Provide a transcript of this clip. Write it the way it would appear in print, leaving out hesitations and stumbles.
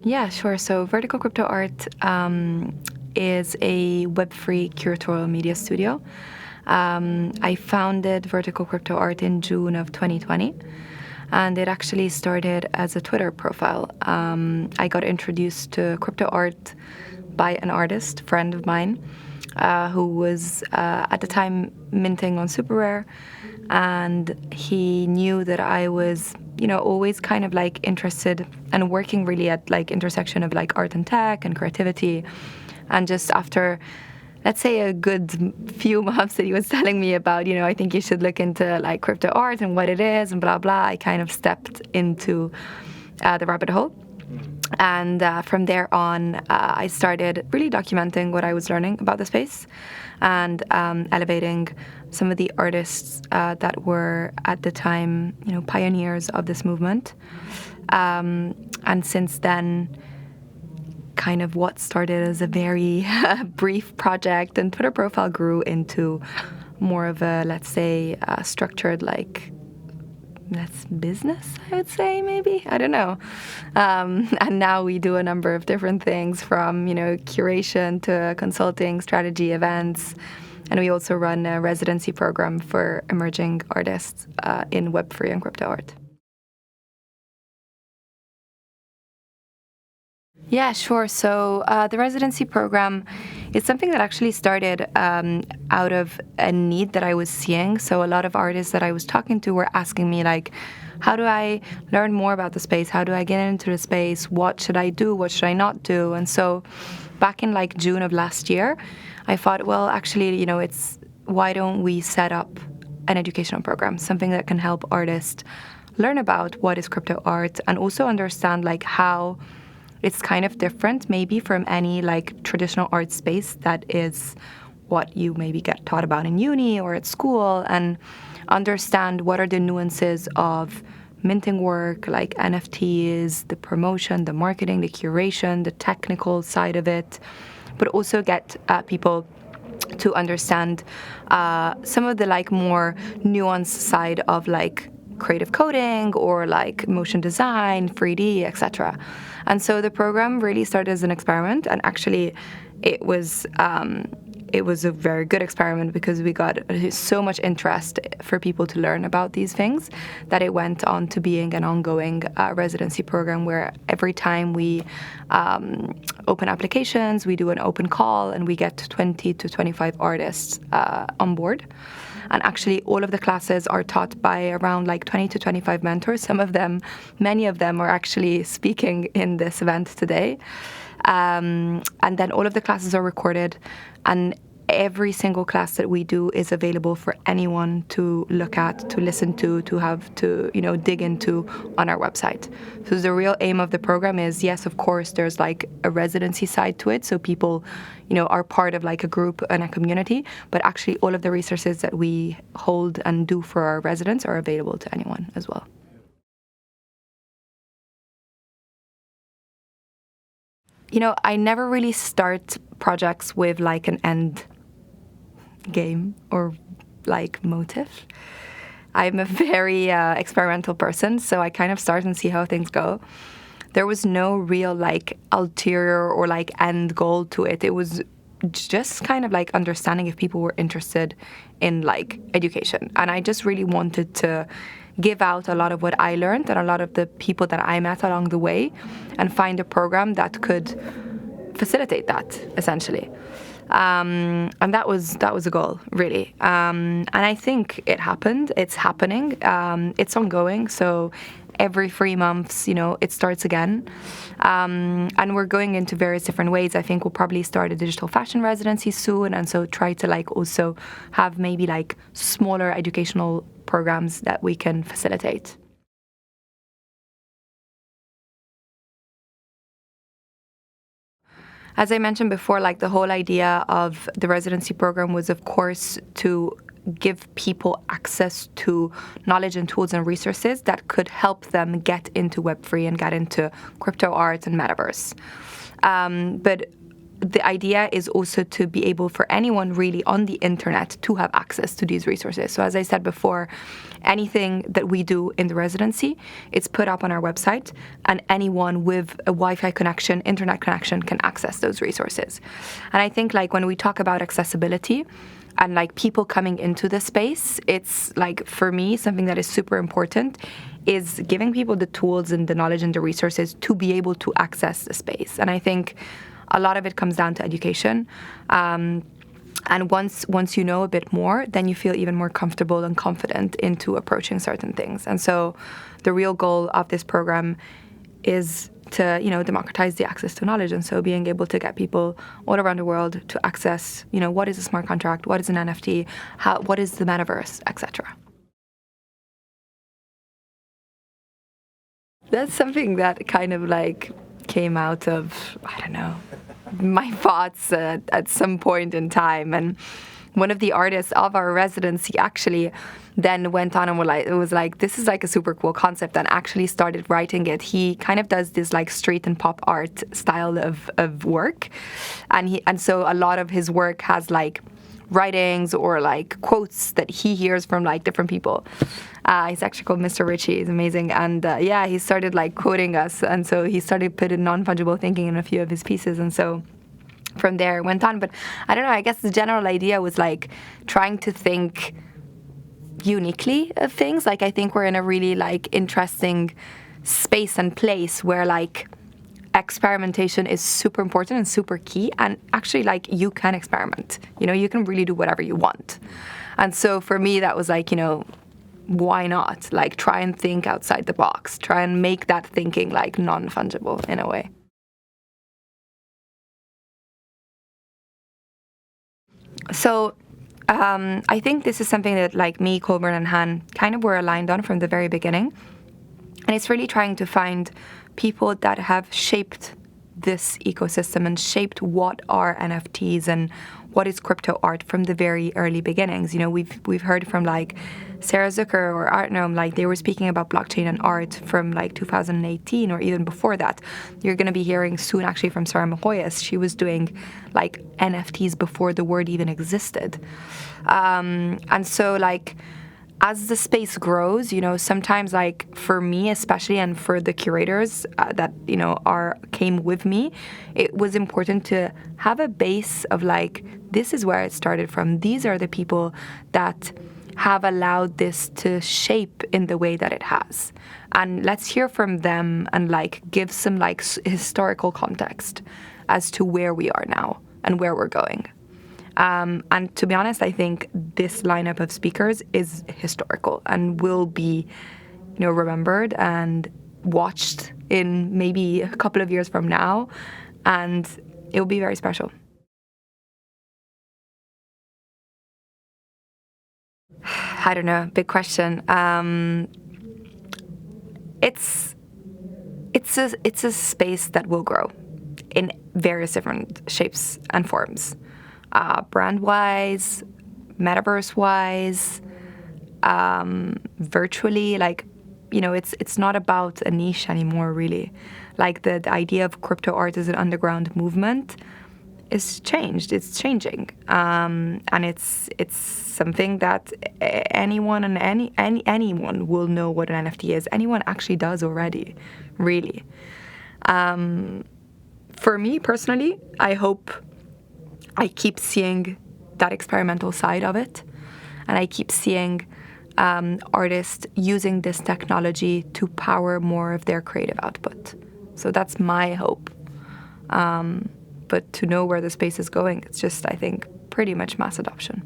Yeah, sure. So Vertical Crypto Art is a web-free curatorial media studio. I founded Vertical Crypto Art in June of 2020, and it actually started as a Twitter profile. I got introduced to crypto art by an artist, friend of mine, who was at the time minting on Super Rare, and he knew that I was, always kind of like interested and working really at like intersection of like art and tech and creativity. And just after, let's say, a good few months that he was telling me about, I think you should look into like crypto art and what it is and blah, blah, I kind of stepped into the rabbit hole. And from there on, I started really documenting what I was learning about the space and elevating some of the artists that were at the time, pioneers of this movement. And since then, kind of what started as a very brief project and Twitter profile grew into more of a, let's say, structured, like, that's business, I would say, maybe. I don't know. And now we do a number of different things from, curation to consulting, strategy, events. And we also run a residency program for emerging artists in Web3 and crypto art. Yeah, sure. So the residency program is something that actually started out of a need that I was seeing. So a lot of artists that I was talking to were asking me, like, how do I learn more about the space? How do I get into the space? What should I do? What should I not do? And so back in like June of last year, I thought, well, actually, it's why don't we set up an educational program, something that can help artists learn about what is crypto art and also understand like how it's kind of different maybe from any like traditional art space that is what you maybe get taught about in uni or at school, and understand what are the nuances of minting work like NFTs, the promotion, the marketing, the curation, the technical side of it, but also get people to understand some of the like more nuanced side of like creative coding or like motion design, 3D, etc. And so the program really started as an experiment, and actually it was a very good experiment because we got so much interest for people to learn about these things that it went on to being an ongoing residency program where every time we open applications, we do an open call and we get 20 to 25 artists on board. And actually, all of the classes are taught by around like 20 to 25 mentors. Many of them are actually speaking in this event today. And then all of the classes are recorded, and every single class that we do is available for anyone to look at, to listen to have to, dig into on our website. So the real aim of the program is, yes, of course, there's like a residency side to it. So people, are part of like a group and a community, but actually all of the resources that we hold and do for our residents are available to anyone as well. I never really start projects with like an end game or like motive. I'm a very experimental person, so I kind of start and see how things go. There was no real like ulterior or like end goal to it. It was just kind of like understanding if people were interested in like education. And I just really wanted to give out a lot of what I learned and a lot of the people that I met along the way and find a program that could facilitate that, essentially. And that was a goal, really. And I think it happened. It's happening. It's ongoing. So every 3 months, it starts again. And we're going into various different ways. I think we'll probably start a digital fashion residency soon. And so try to like also have maybe like smaller educational programs that we can facilitate. As I mentioned before, like the whole idea of the residency program was, of course, to give people access to knowledge and tools and resources that could help them get into Web3 and get into crypto art and metaverse. But the idea is also to be able for anyone really on the internet to have access to these resources. So as I said before, anything that we do in the residency, it's put up on our website, and anyone with a Wi-Fi connection, internet connection, can access those resources. And I think like when we talk about accessibility and like people coming into the space, it's like for me something that is super important is giving people the tools and the knowledge and the resources to be able to access the space. And I think a lot of it comes down to education. And once you know a bit more, then you feel even more comfortable and confident into approaching certain things. And so the real goal of this program is to, democratize the access to knowledge. And so being able to get people all around the world to access, what is a smart contract, what is an NFT, what is the metaverse, etc. That's something that kind of like came out of, I don't know, my thoughts at some point in time. And one of the artists of our residency actually then went on and was like, this is like a super cool concept, and actually started writing it. He kind of does this like street and pop art style of work. And so a lot of his work has like writings or like quotes that he hears from like different people. He's actually called Mr. Richie. He's amazing. And he started like quoting us. And so he started putting non-fungible thinking in a few of his pieces. And so from there it went on. But I don't know, I guess the general idea was like trying to think uniquely of things. Like I think we're in a really like interesting space and place where like experimentation is super important and super key, and actually like you can experiment, you can really do whatever you want. And so for me that was like, why not like try and think outside the box, try and make that thinking like non-fungible in a way. So I think this is something that like me, Colburn and Han kind of were aligned on from the very beginning, and it's really trying to find people that have shaped this ecosystem and shaped what are NFTs and what is crypto art from the very early beginnings. We've heard from like Sarah Zucker or Artnome, like they were speaking about blockchain and art from like 2018 or even before that. You're going to be hearing soon actually from Sarah Mahoyas. She was doing like NFTs before the word even existed. And so like as the space grows, sometimes like for me especially, and for the curators that came with me, it was important to have a base of like, this is where it started from. These are the people that have allowed this to shape in the way that it has, and let's hear from them and like give some like historical context as to where we are now and where we're going. And to be honest, I think this lineup of speakers is historical and will be, remembered and watched in maybe a couple of years from now, and it will be very special. I don't know, big question. It's a space that will grow in various different shapes and forms. Brand-wise, metaverse-wise, virtually, like, it's not about a niche anymore, really. Like the idea of crypto art as an underground movement is changed. It's changing, and it's something that anyone and anyone will know what an NFT is. Anyone actually does already, really. For me personally, I hope I keep seeing that experimental side of it, and I keep seeing artists using this technology to power more of their creative output. So that's my hope. But to know where the space is going, it's just, I think, pretty much mass adoption.